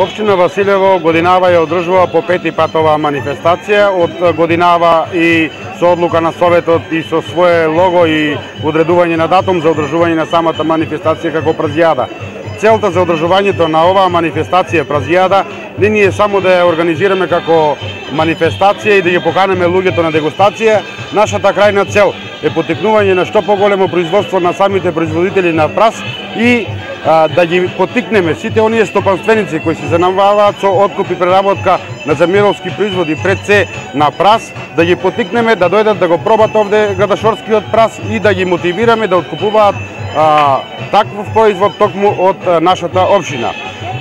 Општина Василево годинава ја одржува по 5 пат оваа манифестација, од годинава и со одлука на Советот и со свое лого и одредување на датум за одржување на самата манифестација како празијада. Целта за одржувањето на оваа манифестација празијада не ни е само да ја организираме како манифестација и да ги поканеме луѓето на дегустација. Нашата крајна цел е поттикнување на што поголемо производство на самите производители на прас и да ги поттикнеме сите оние стопанственици кои се занимаваат со откуп и преработка на земјоделски производи, пред се на прас, да ги поттикнеме да дојдат да го пробат овде градашорскиот прас и да ги мотивираме да откупуваат таков производ токму од нашата општина.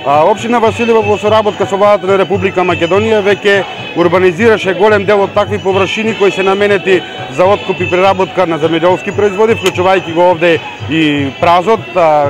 Општина Василево во соработка со владата на Република Македонија веќе урбанизираше голем дел од такви површини кои се наменети за откуп и преработка на земјоделски производи, вклучувајќи го овде и празот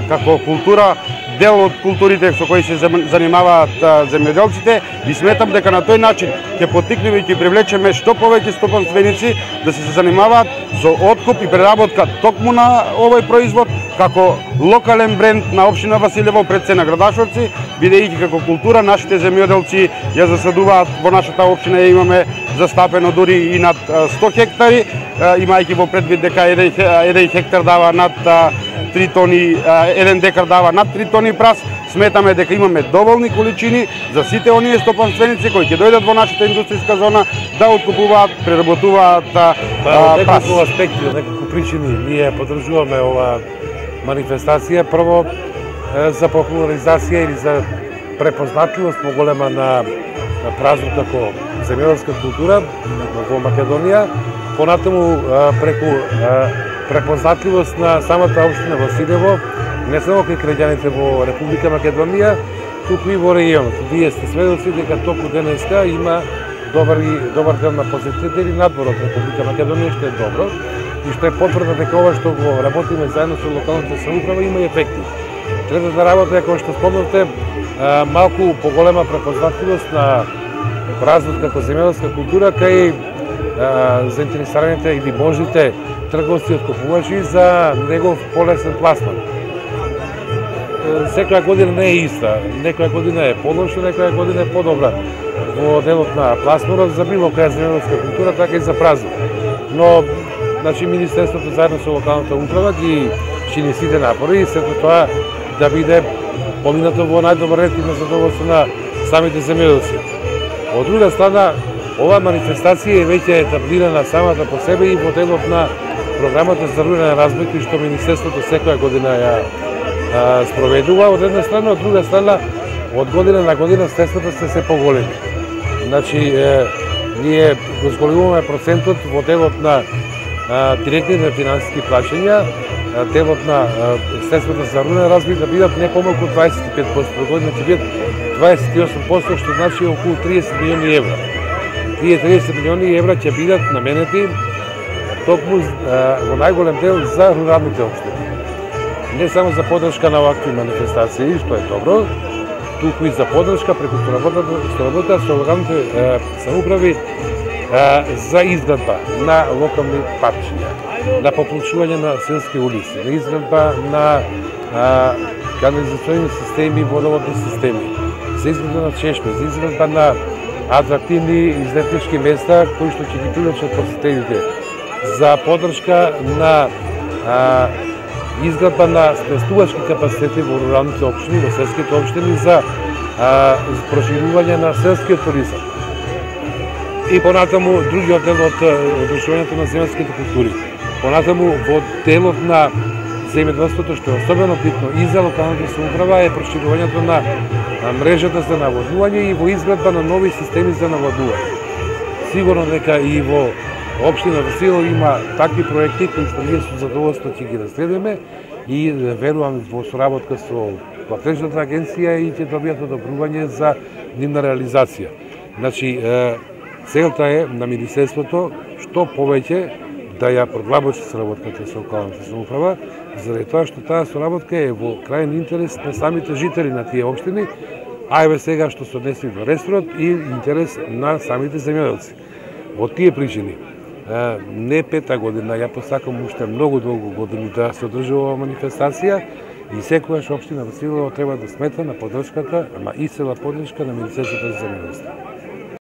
како култура, дел од културите со кои се занимаваат земјоделците, и сметам дека на тој начин ќе поттикнеме и ќе привлечеме што повеќе стопанственици да се занимаваат со откуп и преработка токму на овој производ како локален бренд на општина Василево, пред се на градашорци, бидејќи како култура нашите земјоделци ја засадуваат во нашата општина, ја имаме застапено дури и над 100 хектари, имајќи во предвид дека 1 хектар дава над 3 тони, 1 декар дава над 3 тони прас. Сметаме дека имаме доволни количини за сите оние стопанственици кои ќе дојдат во нашата индустријска зона да откупуваат, преработуваат прас. Неколку аспекти, неколку причини ние поддржуваме ова манифестација. Прво, за популаризација или за препознатливост поголема на празот како земјоделска култура во Македонија, понатаму преку препознатливост на самата општина Василево, не само кај граѓаните во Република Македонија, туку и во регионот. Вие сте сведоци дека току денеска има добар дел на посетители надвор од Република Македонија, што е добро и што е потврда дека ова што го работиме заедно со локалната самоуправа има ефекти. Третата работа е, која што спомнавте, малку поголема препознатливост на празот како земјоделска култура кај заинтересираните или можните трговци откупувачи за негов полесен пласман. Секоја година не е иста, некоја година е полоша, некоја година е подобра во делот на пласманот за било која земјоделска култура, така и за празник. Но, значи, Министерството заедно со локалната управа ги чини сите напори и сето тоа да биде поминато во најдобар ред и на задоволство на самите земјоделци. Од друга страна, оваа манифестација е веќе етаблирана самата по себе и во делот на програмата за рурален развој кој што Министерството секоја година ја спроведува од една страна, од друга страна, од година на година средствата се поголеми. Значи, ние го зголемуваме процентот во делот на директните финансиски плаќања, делот на средствата за рурален развој да бидат не помалку 25%, до година ќе бидат 28%, што значи околу 30 милиони евра. Тие 30 милиони евра ќе бидат наменети токму во најголем дел за руралните општини. Не само за поддршка на овакви манифестации, што е добро, туку и за поддршка преку соработа со локалните самоуправи за изградба на локални парчиња, на поплачување на селски улици, на изградба на канализационни системи, водоводни системи, за изградба на чешми, за изградба на атрактивни излетнички места кои што ќе ги привлечат посетителите, за поддршка на изградба на сместувачки капацитети во руралните општини, во селските општини, за проширување на селскиот туризам. И понатаму другиот дел од одржувањето на земјоделските култури. Понатаму во делот на земјоделството, што е особено битно и за локалната самоуправа, е проширувањето на мрежата за наводнување и во изградба на нови системи за наводнување. Сигурно дека и во општина Василево има такви проекти кои што ние со задоволство ќе ги разгледаме и верувам во соработка со платежната агенција и ќе добијат одобрување за нивна реализација. Значи, целта е на Министерството што повеќе да ја продлабочи соработката со локалната самоуправа, заради тоа што таа соработка е во крајен интерес на самите жители на тие општини, а еве сега што се однеси до ресторот и интерес на самите земјоделци. Во тие причини, не 5-та година, ја посакам уште многу долго години да се одржува манифестација И секојаш општина Василево треба да смета на поддршката, ама истина поддршка на Министерството за земјоделство.